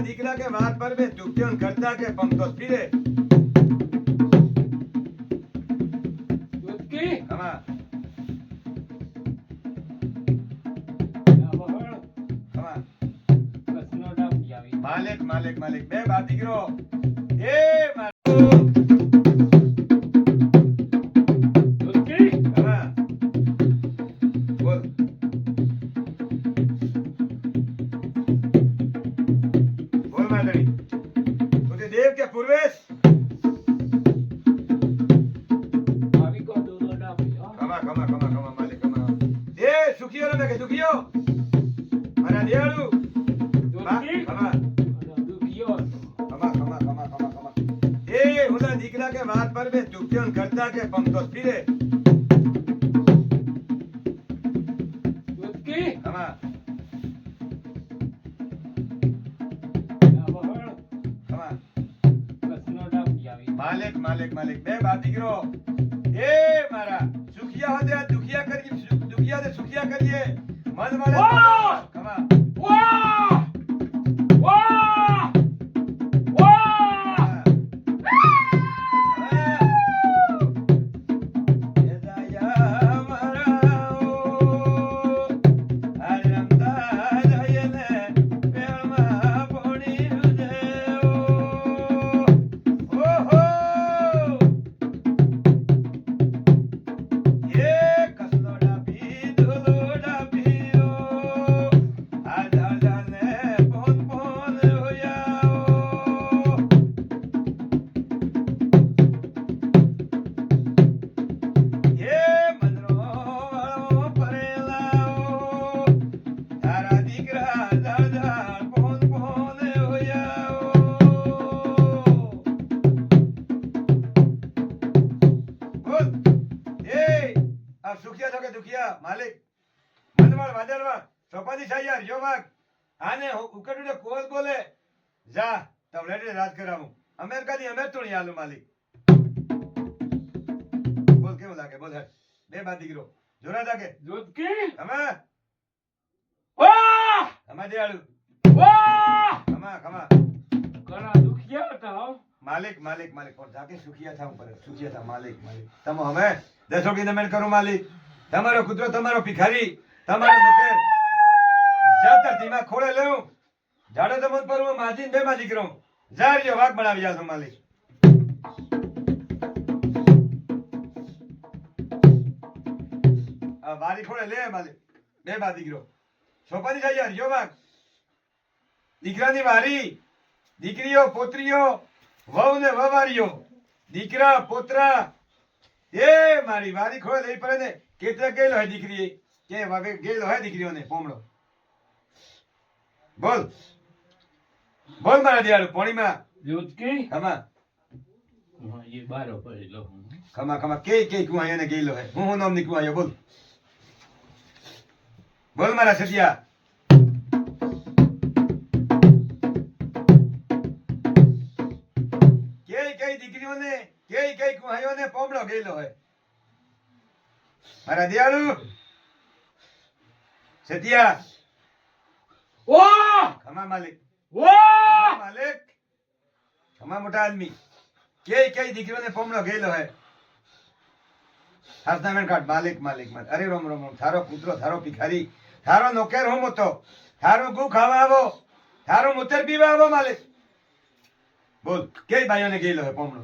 દીકરા કે વાત પર બે તુક્યો કરતા કે પમતો ફીરે દૂધકી કમા કમા કસનો ડાબી આવી માલિક માલિક માલિક બે બાપ દીકરો એ મારો દૂધકી કમા બોલ બોલ માદરી તુજે દેવ કે પૂર્વેશ આવી કો દૂધો ડાબી હો કમા કમા કમા કમા માલિક કમા એ સુખીઓ રે કે દુખીઓ મારા દેવાળુ દૂધકી કમા દુખિયો કમા કમા કમા કમા કમા એ હુલા દીકરા કે વાત પર બે તુક્યો કરતા કે પમતો ફીરે દૂધકી કમા કમા કસનો ડાબી આવી માલિક માલિક માલિક બે બાપ દીકરો એ મારા સુખિયા હોતે આ દુખિયા કરીએ દુખિયા દે સુખિયા કરીએ મન વાળે વાહ! કમા વાહ વાહ વાહ એ જાયા મારા ઓ આરમદા જયને પેળમાં પોણી દેઓ ઓહો એ કસલોડા ભી ધોલોડા ભીઓ આજાને પોન પોન હોયાઓ એ મનરો વાળો પરેલાઓ તારા દીકરા દાદા પોન પોન હોયાઓ બોલ એ આ સુખિયા તો કે દુખિયા માલિક મનવાળ વાદળવા ચોપાદી સાયાર જો વાગ આને ઉકડુને કોલ બોલે જા તવલેટે રાજ કરાવું અમેરિકાની અમેર તો નહીં આલું માલિક બોલ કેવું લાગે બોલ હેડ બે બાદ દીકરો જોરા લાગે દૂધકી અમે વાહ અમે દેવાળું વાહ ખમા ખમા ઘણા દુખિયા હતા હો માલિક માલિક માલિક પણ જાકે સુખિયા થાવ પર સુખિયા થા માલિક માલિક તમો અમે દસોકી નમેન કરું માલિક તમારો કૂતરો તમારો ભિખારી તમારો નોકર જાતર ધીમા ખોળે લેવું જાડો તો મત પરવું માજીન બે માં દીકરો જારિયો વાક બનાવી જાતો માલિક આ વારી ખોળે લે માલિક બે બા દીકરો સોપાની જાય યાર જો વાક દીકરાની વારી દીકરીઓ પોત્રીઓ વહુ ને વવારીઓ દીકરા પોતરા એ મારી વારી ખોળે લઈ પડે ને કેટલા ગયેલો હે દીકરી કે હવે ગયેલો હે દીકરીઓને પોમડો બોલ બોલ મારા દિયાળુ પોણીમાં દૂધકી ખમા હા એ બારો પડેલો ખમા ખમા કે કુહાયો ગયેલો હે હું નામ ની કુહાયો બોલ બોલ મારા સતિયા કઈ દીકરીઓને કઈ કુહાયોને પોમડો ગયેલો હે મારા દિયાળુ સતિયા વાહ ખમા માલિક વાહ માલિક ખમા મોટા આદમી કઈ દીકરીઓને પોમડો ગયેલો હે હાથના મેન કાઢ માલિક માલિક માલિક અરે રોમ રોમ રોમ થારો પુત્રો થારો ભિખારી થારો નોકર હું મોતો થારો ગુ ખાવા આવો થારો મુતર પીવા આવો માલિક બોલ કઈ ભાઈઓને ગયેલો હે પોમડો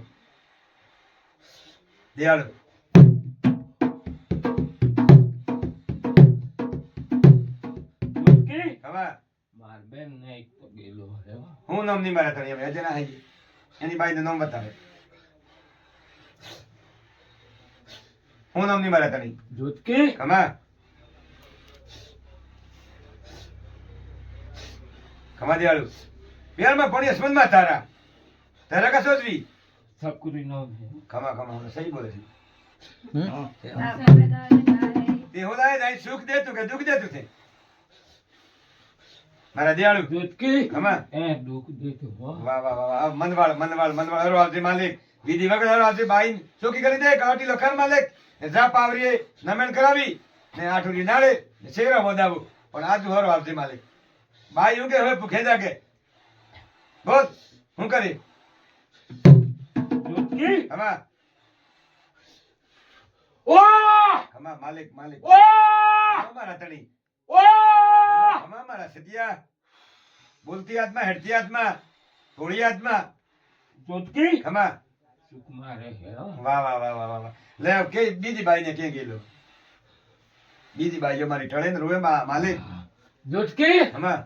દિયાળુ દૂધકી ખમા માર બેન ને એક તો ગેલો હે હો. હું નામ ની મારા તણી હવે અજના હે એની બાઈનું નામ બતાવે હું નામ ની મારા તણી દૂધકી ખમા ખમા દિયાળુ પ્યારમાં પાણી અસમનમાં તારા તારા કા સોચવી સકુરી નો છે ખમા ખમા હું સહી બોલે છે હા તે હોલાય નહીં સુખ દેતું કે દુઃખ દેતું છે મારા દિયાળુ દૂધકી ખમા એ દુઃખ દેતું હો વાહ વાહ વાહ વાહ મનવાળ મનવાળ મનવાળ હરો આવજે માલિક વિધિ વગર હરો આવજે બાઈ ચોકી કરી દે કાટી લખન માલિક જા પાવરીએ નમન કરાવી ને આઠુરી નાળે શેરો બોદાવું પણ આજુ હરો આવજે માલિક બાઈ હું કે હવે ભૂખે જાગે બોલ હું કરી જોતકી ખમા વાહ ખમા માલિક માલિક વાહ ખમા મારા તણી વાહ ખમા મારા સતિયા બોલતી આત્મા હેડતી આત્મા થોડી આત્મા જોતકી ખમા સુખ મારે હે વાહ વાહ વાહ વાહ વાહ વાહ. લે કે બીજી બાઈ ને ક્યાં ગયેલો બીજી બાઈઓ મારી ટળે ને રોવે માલિક જોતકી ખમા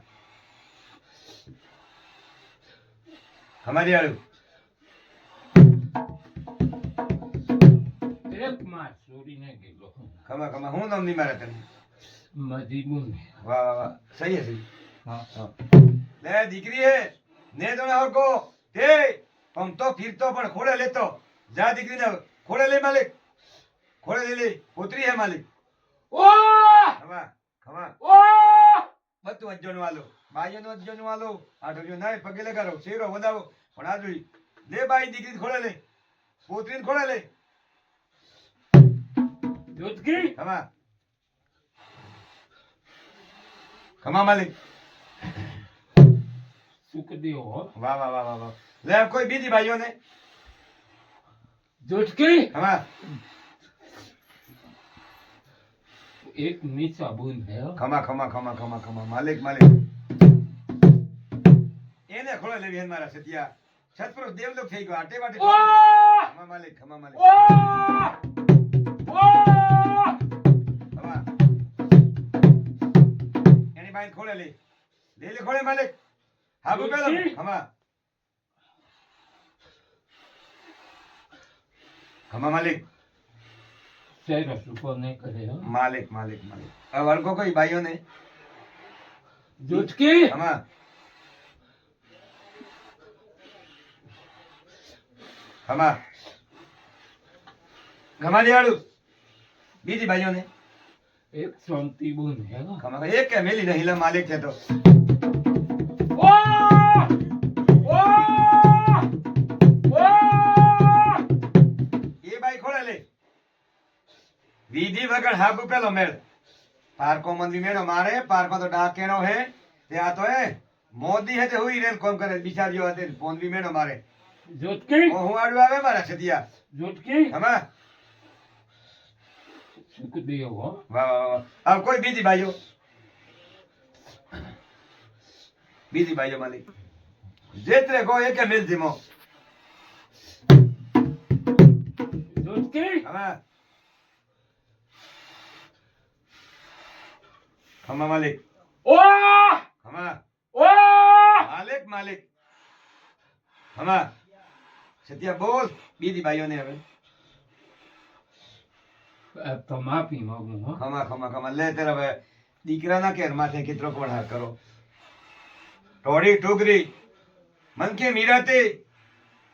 અમારી આળું એક માં ચોરીને ગયેલો ખમા ખમા હું નામ નહીં મારા તને મજીબુન વાહ વાહ વાહ સહી હે સહી હા હા. લે દીકરી હે ને તો ના હોકો તે પમતો ફીરતો પણ ખોડે લેતો જા દીકરી ને ખોડે લે માલિક ખોડે લે પુત્રી હે માલિક વાહ ખમા ખમા વાહ બધું અજ્જોનું વાલો બાઈઓનું અજ્જોનું વાલો આઠો નાય પગે લગાડો શેરો વધાવો પણ આ જોઈ લે બાઈ દીકરી ખોડે લે પુત્રીને ખોડે લે જોતકી ખમા ખમા માલિક સુખ દેવો વાહ વાહ વાહ વાહ વાહ લે કોઈ બીજી બાઈઓને જોતકી ખમા એક નીચા બુન હે ખમા ખમા ખમા ખમા ખમા માલિક માલિક એને ખોળે લેવી હે મારા સતિયા સતપુરુષ દેવલોક થઈ ગયો આટે વાટે વાહ ખમા માલિક ખમા માલિક વાહ વાહ ખમા એની બાઈ ખોળે લે લે ખોળે માલિક હાબુ પેલો ખમા ખમા માલિક શેરો સુખો નહીં કરે હો માલિક માલિક માલિક હવે વળગો કોઈ બાઈઓને જોતકી ખમા ખમા ખમા દિયાળુ બીજી બાઈઓને એક શાંતિ બુન હે ખમા એક કે મેલી નહીં લા માલિક છે તો વાહ વાહ વાહ એ બાઈ ખોળે લે વિધિ વગર હાબુ પેલો મેળ પારકો મંદી મેળો મારે પારકો તો ડાકેણો હે તે આ તો હે મોદી હે તે હુઈ રેન કોમ કરે બિચારીઓ હતે ફોન બી મેળો મારે જોતકી હું આડું આવે મારા સતિયા જોતકી હમા સુખ દેવો વાહ વાહ વાહ હવે કોઈ બીજી બાઈઓ બીજી બાઈઓ માલિક જેતરે ગો એકે મિલ ધીમો જોતકી હમા હમા માલિક વાહ હમા વાહ માલિક માલિક હમા સત્યા બોલ બીજી બાઈઓને હવે તો માફી માંગુ હો ખમા ખમા ખમા લે તેરા હવે દીકરાના કેર માથે કિતરો કોઢા કરો ટોડી ટુકરી મનકે મીરાતે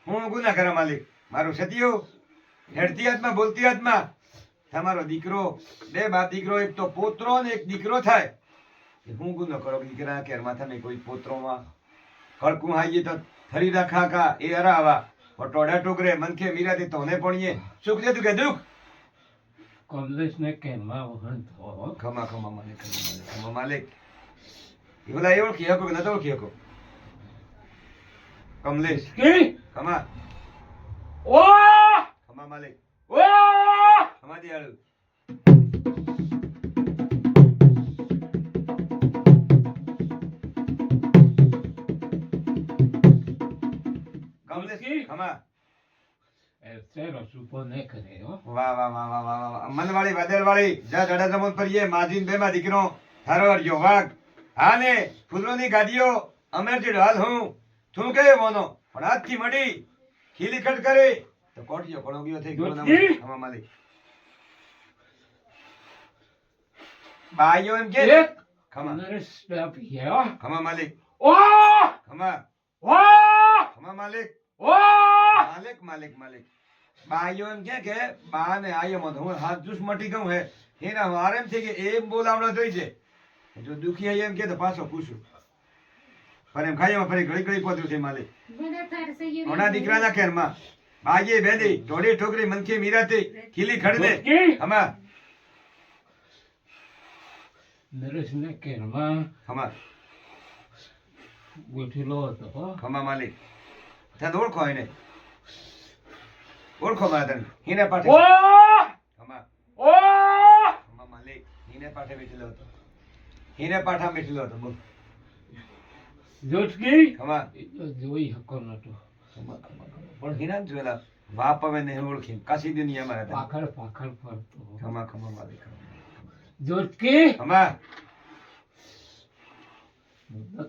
હું ગુના કરા માલિક મારું સતિયો હેડતી હાથમાં બોલતી હાથમાં તમારો દીકરો બે બાપ દીકરો એક તો પોતરો ને એક દીકરો થાય એ હું ગુનો કરો દીકરા કેર માથા ને કોઈ પોત્રોમાં કળકું હાઈએ તો ફરી રાખા કા એ હરાવા ટોડા ટોકરે મનકે મીરાતે તોને પણીએ સુખ દે તું કે દુઃખ કમલેશ ને કેમાં વહન થો ખમા ખમા માલિક ખમા માલિક એ બોલા એ ઓળખી હકો કે નતો ઓળખી હકો કમલેશ કી ખમા વાહ ખમા માલિક વાહ ખમા દિયાળુ કમલેશ ખમા એ શેરો સુખો નહીં કરે હો વાહ વાહ વાહ વાહ વાહ વાહ મનવાળી વાદળવાળી જા જડા જમોન પરીએ માજીન બેમાં દીકરો થારો હરજો વાઘ હા ને ફૂલોની ગાદીઓ અમેરથી ઢાલ હું તું કે મોનો પણ આજથી મડી ખીલી ખટ કરે તો કોટિયો કોણો ગયો થઈ ગયો દૂધકી? ખમા માલિક બાઈઓ એમ કે એક ખમા નરેશ આપી હે હો ખમા માલિક વાહ ખમા વાહ ખમા માલિક વાહ માલિક માલિક માલિક બાઈઓ એમ કે બા ને આયો મત હું હાથ જૂસ મટી ગયું હે એના હાર એમ છે કે એમ બોલાવડો જોઈ છે જો દુખી આઈ એમ કે તો પાછો પૂછું પણ એમ ખાઈ ફરી ઘડી ઘડી પોત્યું છે માલિક ઓના દીકરાના કેરમાં બાઈએ બેદી ઢોડી ઠોકરી મનખી મીરાતી ખીલી ખડને દૂધકી? હમા નરેશ ને કેમાં હમા ગોઠેલો હતો હો. ખમા માલિક ત્યાં ઓળખો એને ઓળખો મારા તને હિને પાઠે ખમા ખમા માલિક હિને પાઠે બેઠેલો હતો હિને પાઠા બેઠેલો હતો બોલ જોટકી ખમા એ તો જોઈ શકો નતો. ખમા ખમા ખમા પણ હિના જ જોયેલા વાપ હવે નહીં ઓળખી કાશી દુનિયા મારા તને પાખડ પાખડ ફરતો. ખમા ખમા માલિક જોટકી ખમા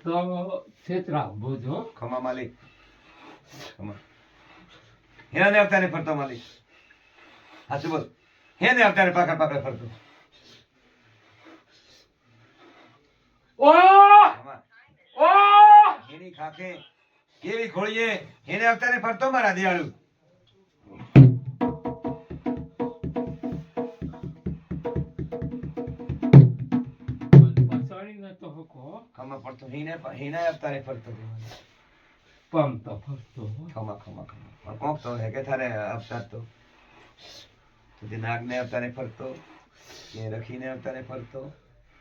તો છેતરા બોજો. ખમા માલિક ખમા હિના ને અવતારે ફરતો માલિક હાચું બોલ હે ને અવતારે પાકડ પાકડ ફરતો ખમા એની ખાકે કેવી ખોળીએ એને અવતારે ફરતો મારા દિયાળુ પછાડી નતો હકો. ખમા પડતો હિને અવતારે ફરતો પમ તો ફરતો. ખમા ખમા ખમા પણ કોક તો હે કે થારે અવતાર તો તે નાગને અવતારે ફરતો કે રખીને અવતારે ફરતો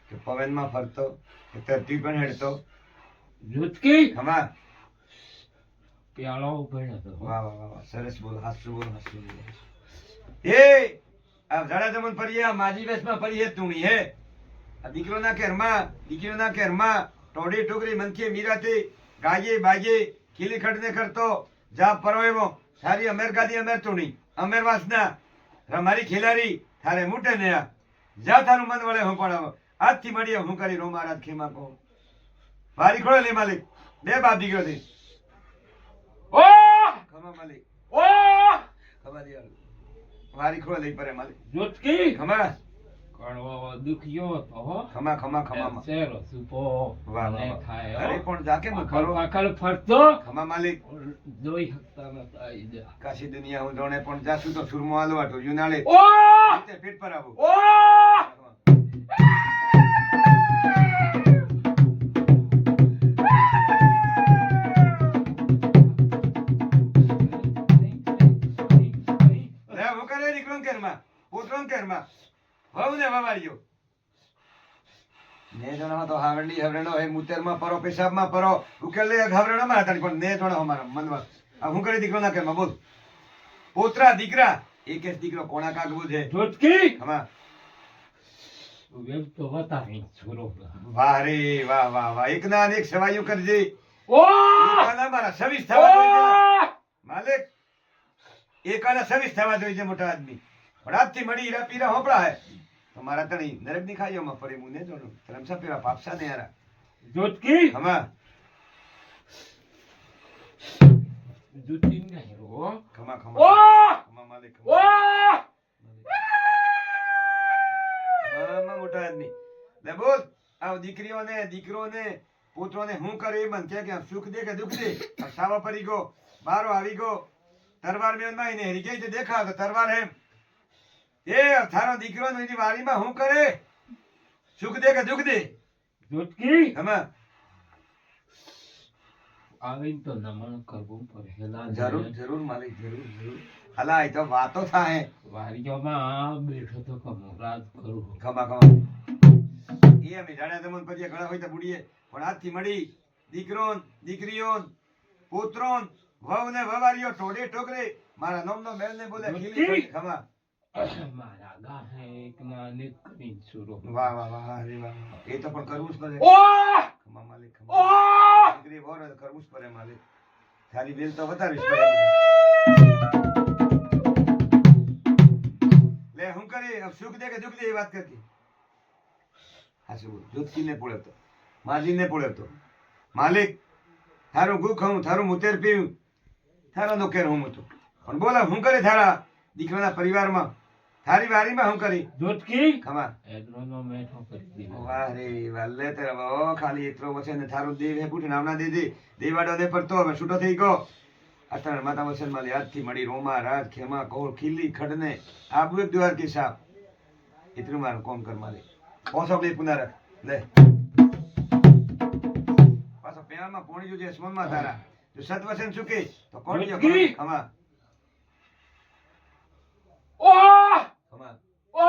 કે પવનમાં ફરતો કે ધરતી પર હેડતો જોટકી ખમા પ્યાળો ઉભેલો હતો. વાહ વાહ વાહ સરસ બોલ હાસુ બોલ એ આ જાડા જમન પરીએ આ માજી વેશમાં પરીએ તુણી હે આ દીકરોના ઘરમાં ટોડી ટોકરી મનખી મીરાથી ગાયે બાગે ખીલી ખડને કરતો જા પરોયમો સારી અમેર ગાદી અમેર તુણી અમેર વાસના રમારી ખીલારી થારે મૂટે ને આ જા તારું મન વળે હું પણ આજથી મળીએ હું કરી રો મહારાજ ખીમા કહો વારી ખોળે લે માલિક બે બાપ દીકરો થી ખમા માલિક ખમા દિયાળુ વારી ખોળે લઈ પરે માલિક જોટકી ખમા કણવો દુખ્યો હતો હો. ખમા ખમા ખમા શેરો સુપો વાહ અને વાહ થાય અરે હો. પણ જાકે હું પાખડ ફરો પાખડ ફરતો ખમા માલિક જોઈ શકતા નતા ઈ જા. કાશી દુનિયા હું જોણે પણ જાસુ તો સુરમો આલો આટો યુનાળે પેટ પર આવું લે હું કરે દીકરોન કેરમાં પુત્રોન કેરમાં વહુ ને વવાળ્યો ને જણા તો હાવરણી હવરણો હે મુતેરમાં પરો પેશાબમાં પરો ઉકેલ લે હાવરણો માં હતા પણ ને જણા અમારા મનમાં આ હું કરે દીકરોના કેરમાં બોલ પોતરા દીકરા એક જ દીકરો કોણા કાગવું છે જોટકી ખમા વેબ તો બતાવી છોરો. વાહ રે વાહ વાહ વાહ એક ના અનેક સેવાયું કરજે ઓ એકાના મારા સવીસ થવા જોઈએ માલિક એકાના સવીસ થવા જોઈએ મોટા આદમી પણ આજથી મળી હીરા પીરા હોપડા હે તો મારા તણી નરક ની ખાઈઓ માં ફરે મુને જોડું ધરમસા પેલા પાપસા ને યારા જોટકી ખમા જુતી નહીં રો. ખમા ઓ ખમા ખમા માલિક ઓ ખમા મોટા આદમી લે બોલ આ દીકરીઓને દીકરોને પુત્રોને હું કરે મન કે સુખ દે કે દુઃખ દે સાવા પરી ગો બારો આવી ગો તરવાર મેં માં એને હરી ગઈ દેખા તો તરવાર હે એ થારો દીકરો એની વારીમાં હું કરે સુખ દે કે દુઃખ દે જોટકી ખમા આવીને તો નમન કરવું પડે હેલા જરૂર જરૂર માલિક જરૂર જરૂર અલા એ તો વાતો થાય વારીઓમાં બેઠો તો કમરાજ કરું. ખમા ખમા એ અમે જાણ્યા તમને પછી ઘણા હોય તો બુડીએ પણ આજથી મળી દીકરોન દીકરીઓન પુત્રોન વહુ ને વવારીઓ ટોડે ટોકરે મારા નોમનો મેલ ને બોલે ખીલી ખડી. ખમા મારા ગાહે એક ના અનેક કરીને છોરો. વાહ વાહ વાહ અરે વાહ એ તો પણ કરવું જ પડે ઓ ખમા માલિક ઓ ખમા દીકરી વહુ ને કરવું જ પડે માલિક તારી બિલ તો વધારવી જ પડે લે હું કરી સુખ દે કે દુઃખ દે એ વાત કરતી હાસુ જોતકીને પોળ્યો માજીને પોળ્યો માલિક થારું ગુ ખાઉં થારું મુતેર પીવું થારો નોકેર હું હતો પણ બોલા હું કરે થારા દીકરાના પરિવારમાં થારી વારીમાં હું કરી જોટકી ખમા એડરોનો મેઠો કરી દીધો. વાહ રે વાલે તેરા વાહ ખાલી એટલો વચન ને થારું દેવ હે પૂઠ નામના દેદી દેવાડો ને પડતો હવે છૂટો થઈ ગયો અતણ માતા વચન માં યાદથી મળી રોમા રાજ ખેમા કોળ ખીલી ખડને આબુ એક દ્વાર કે સાપ એટલું મારું કોમ કર મારે પોસો લે પુનર લે પાછો પેવામાં પોણી જોજે સ્મનમાં તારા જો સત વચન ચૂકી તો કોણ ગયો ખમા ઓ ખમા ઓ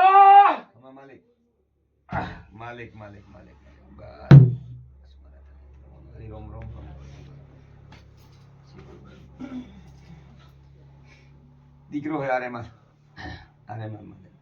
ખમા માલિક માલિક માલિક માલિક બસ હરિ રોમ રોમ રોમ દીકરો હે આરે માં મને